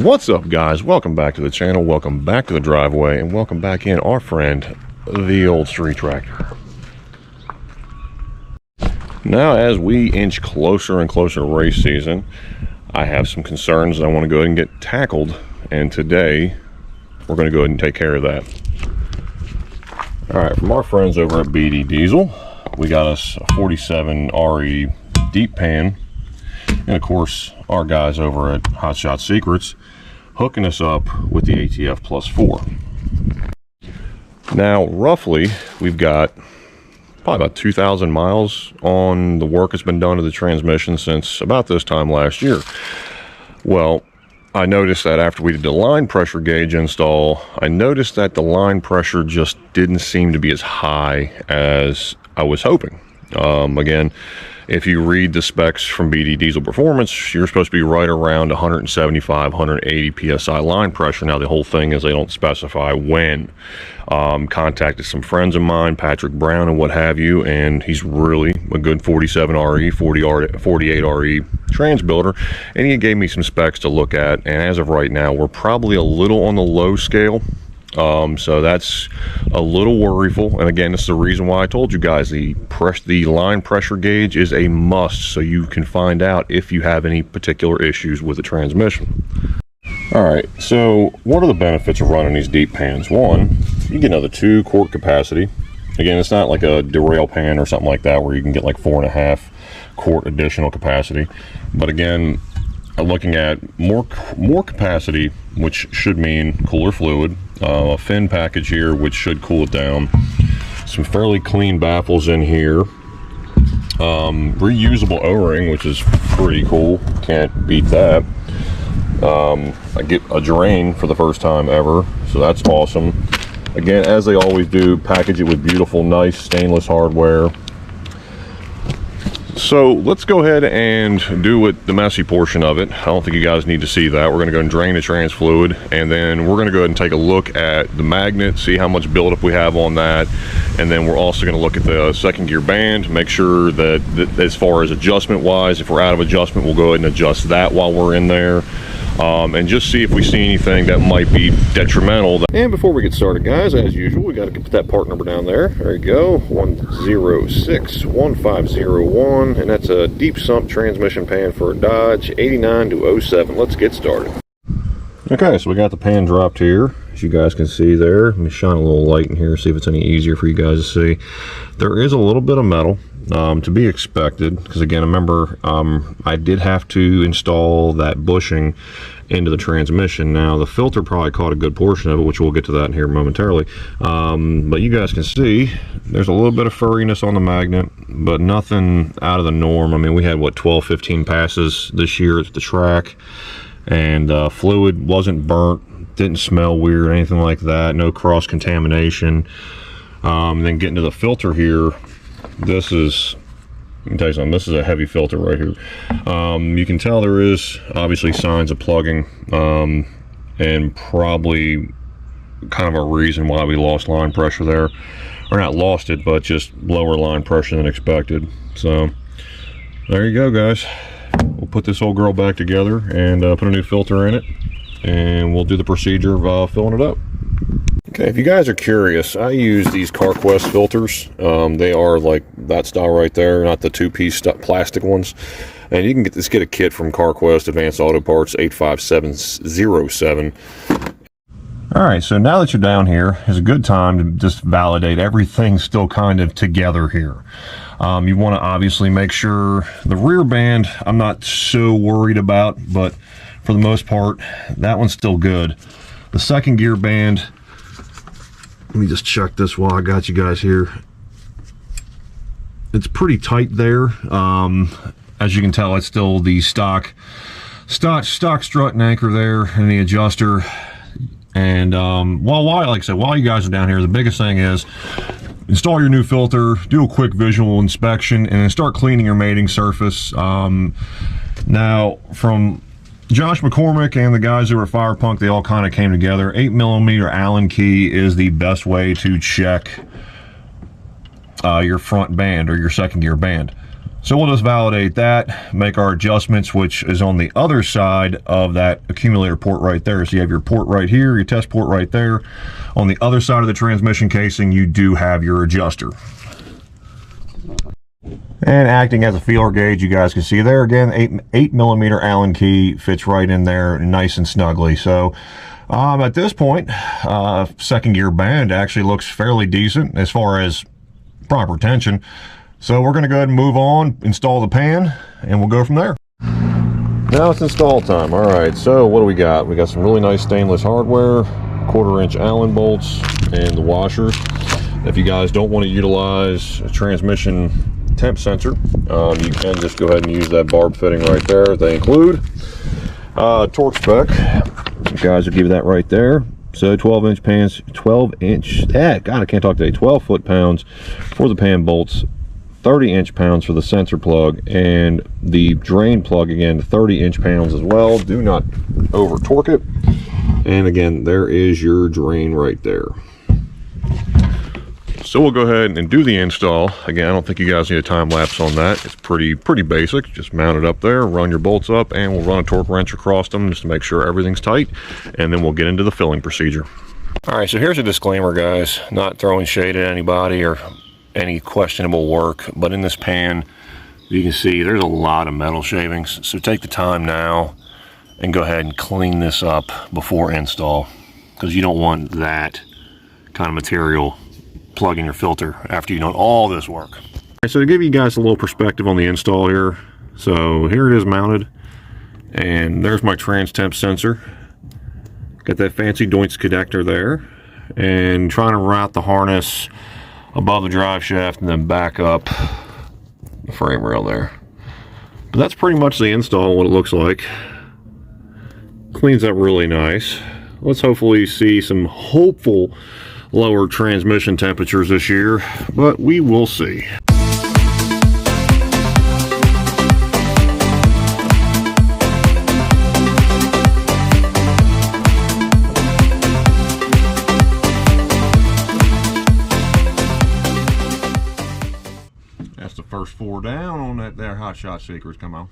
What's up, guys? Welcome back to the channel, welcome back to the driveway, and welcome back in our friend the old street tractor. Now, as we inch closer and closer to race season, I have some concerns that I want to go ahead and get tackled, and today we're going to go ahead and take care of that. Alright, from our friends over at BD Diesel, we got us a 47 RE deep pan, and of course our guys over at Hot Shot Secrets hooking us up with the ATF Plus 4. Now, roughly, we've got probably about 2,000 miles on the work that's been done to the transmission since about this time last year. Well, I noticed that after we did the line pressure gauge install, I noticed that the line pressure just didn't seem to be as high as I was hoping. Again, if you read the specs from BD Diesel Performance, you're supposed to be right around 175, 180 PSI line pressure. Now, the whole thing is they don't specify when. Contacted some friends of mine, Patrick Brown and what have you, and he's really a good 47 RE, 48 RE trans builder, and he gave me some specs to look at, and as of right now, we're probably a little on the low scale. So that's a little worryful, and again, this is the reason why I told you guys the line pressure gauge is a must, so you can find out if you have any particular issues with the transmission. Alright, so what are the benefits of running these deep pans? One, you get another 2 quart capacity. Again, it's not like a derail pan or something like that where you can get like 4.5 quart additional capacity, but again, looking at more capacity, which should mean cooler fluid, a fin package here which should cool it down, some fairly clean baffles in here, reusable O-ring, which is pretty cool, can't beat that. I get a drain for the first time ever, so that's awesome. Again, as they always do, package it with beautiful, nice stainless hardware. So let's go ahead and do the messy portion of it. I don't think you guys need to see that. We're going to go and drain the trans fluid, and then we're going to go ahead and take a look at the magnet, see how much buildup we have on that, and then we're also going to look at the second gear band, make sure that as far as adjustment wise, if we're out of adjustment, we'll go ahead and adjust that while we're in there. And just see if we see anything that might be detrimental. And before we get started, guys, as usual, we got to put that part number down there. There you go, 1061501, and that's a deep sump transmission pan for a Dodge 89 to 07. Let's get started. Okay, so we got the pan dropped here, as you guys can see there. Let me shine a little light in here, see if it's any easier for you guys to see. There is a little bit of metal. To be expected, because again, remember, I did have to install that bushing into the transmission. Now, the filter probably caught a good portion of it, which we'll get to that in here momentarily. But you guys can see there's a little bit of furriness on the magnet, but nothing out of the norm. I mean, we had, what, 12, 15 passes this year at the track, and fluid wasn't burnt, didn't smell weird, anything like that, no cross-contamination. Then getting to the filter here, this is, let me tell you something, this is a heavy filter right here. You can tell there is obviously signs of plugging, and probably kind of a reason why we lost line pressure there, or not lost it, but just lower line pressure than expected. So there you go, guys. We'll put this whole girl back together and put a new filter in it, and we'll do the procedure of filling it up. Okay, if you guys are curious, I use these CarQuest filters. They are like that style right there, not the 2-piece plastic ones. And you can get a kit from CarQuest Advanced Auto Parts 85707. All right, so now that you're down here, is a good time to just validate everything's still kind of together here. You want to obviously make sure the rear band, I'm not so worried about, but for the most part, that one's still good. The second gear band, let me just check this while I got you guys here. It's pretty tight there. As you can tell, it's still the stock strut and anchor there, and the adjuster. And like I said, while you guys are down here, the biggest thing is install your new filter, do a quick visual inspection, and then start cleaning your mating surface. Now, from Josh McCormick and the guys who were Fire Punk, they all kind of came together. 8mm Allen key is the best way to check your front band or your second gear band. So we'll just validate that, make our adjustments, which is on the other side of that accumulator port right there. So you have your port right here, your test port right there. On the other side of the transmission casing, you do have your adjuster. And acting as a feeler gauge, you guys can see there again, 8 millimeter Allen key fits right in there nice and snugly. So at this point, second gear band actually looks fairly decent as far as proper tension. So we're going to go ahead and move on, install the pan, and we'll go from there. Now it's install time. All right, so what do we got? We got some really nice stainless hardware, 1/4 inch Allen bolts, and the washers. If you guys don't want to utilize a transmission temp sensor, you can just go ahead and use that barb fitting right there. They include torque spec. You guys will give you that right there. So 12-inch pans, 12-inch, God, I can't talk today, 12 foot-pounds for the pan bolts, 30-inch pounds for the sensor plug, and the drain plug, again, 30-inch pounds as well. Do not over torque it. And again, there is your drain right there. So we'll go ahead and do the install. Again, I don't think you guys need a time lapse on that. It's pretty basic. Just mount it up there, run your bolts up, and we'll run a torque wrench across them just to make sure everything's tight, and then we'll get into the filling procedure. All right, so here's a disclaimer, guys. Not throwing shade at anybody or any questionable work, but in this pan, you can see there's a lot of metal shavings. So take the time now and go ahead and clean this up before install, because you don't want that kind of material plugging your filter after you've done all this work. All right, so to give you guys a little perspective on the install here, so here it is mounted, and there's my trans temp sensor. Got that fancy Deutz connector there, and trying to route the harness above the drive shaft and then back up the frame rail there. But that's pretty much the install, what it looks like. Cleans up really nice. Let's hopefully see some hopeful lower transmission temperatures this year, but we will see. That's the first 4 down on that there Hot Shot Secrets. Come on.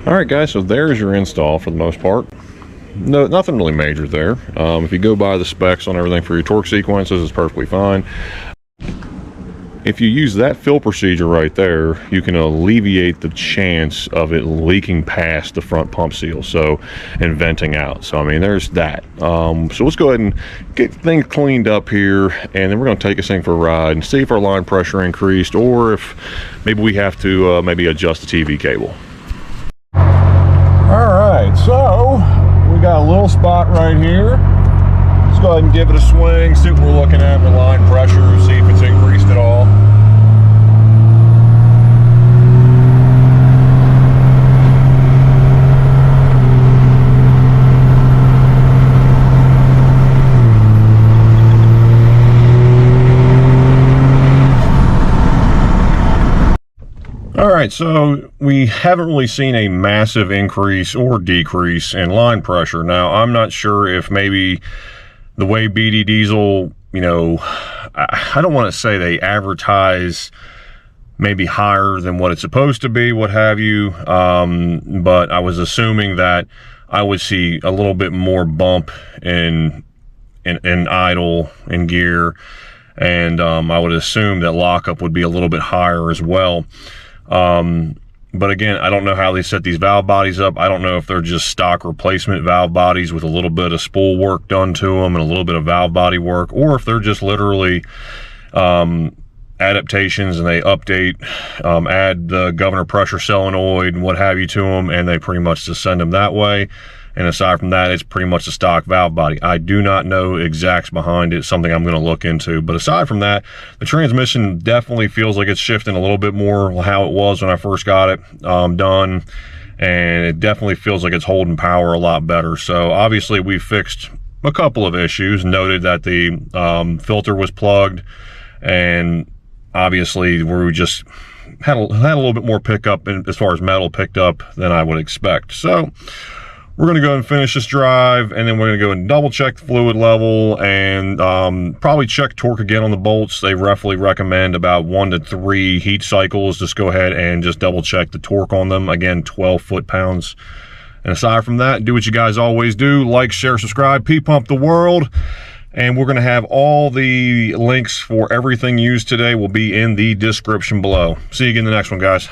All right, guys, so there's your install for the most part. No, nothing really major there. If you go by the specs on everything for your torque sequences, it's perfectly fine. If you use that fill procedure right there, you can alleviate the chance of it leaking past the front pump seal, so, and venting out. So I mean, there's that. So let's go ahead and get things cleaned up here, and then we're going to take this thing for a ride and see if our line pressure increased, or if maybe we have to maybe adjust the TV cable. All right, so we got a little spot right here. Let's go ahead and give it a swing, see what we're looking at with line pressure, see if it's increased at all. All right, so we haven't really seen a massive increase or decrease in line pressure. Now, I'm not sure if maybe the way BD Diesel, you know, I don't want to say they advertise maybe higher than what it's supposed to be, what have you, but I was assuming that I would see a little bit more bump in idle, in gear, and I would assume that lockup would be a little bit higher as well. But again, I don't know how they set these valve bodies up. I don't know if they're just stock replacement valve bodies with a little bit of spool work done to them and a little bit of valve body work, or if they're just literally adaptations and they update, add the governor pressure solenoid and what have you to them, and they pretty much just send them that way. And aside from that, it's pretty much a stock valve body. I do not know exacts behind it, something I'm going to look into. But aside from that, the transmission definitely feels like it's shifting a little bit more how it was when I first got it done. And it definitely feels like it's holding power a lot better. So obviously we fixed a couple of issues, noted that the filter was plugged, and obviously where we just had a little bit more pickup as far as metal picked up than I would expect. So we're going to go and finish this drive, and then we're going to go and double check the fluid level and probably check torque again on the bolts. They roughly recommend about 1 to 3 heat cycles. Just go ahead and just double check the torque on them. Again, 12 foot-pounds. And aside from that, do what you guys always do. Like, share, subscribe, P-Pump the world. And we're going to have all the links for everything used today will be in the description below. See you again in the next one, guys.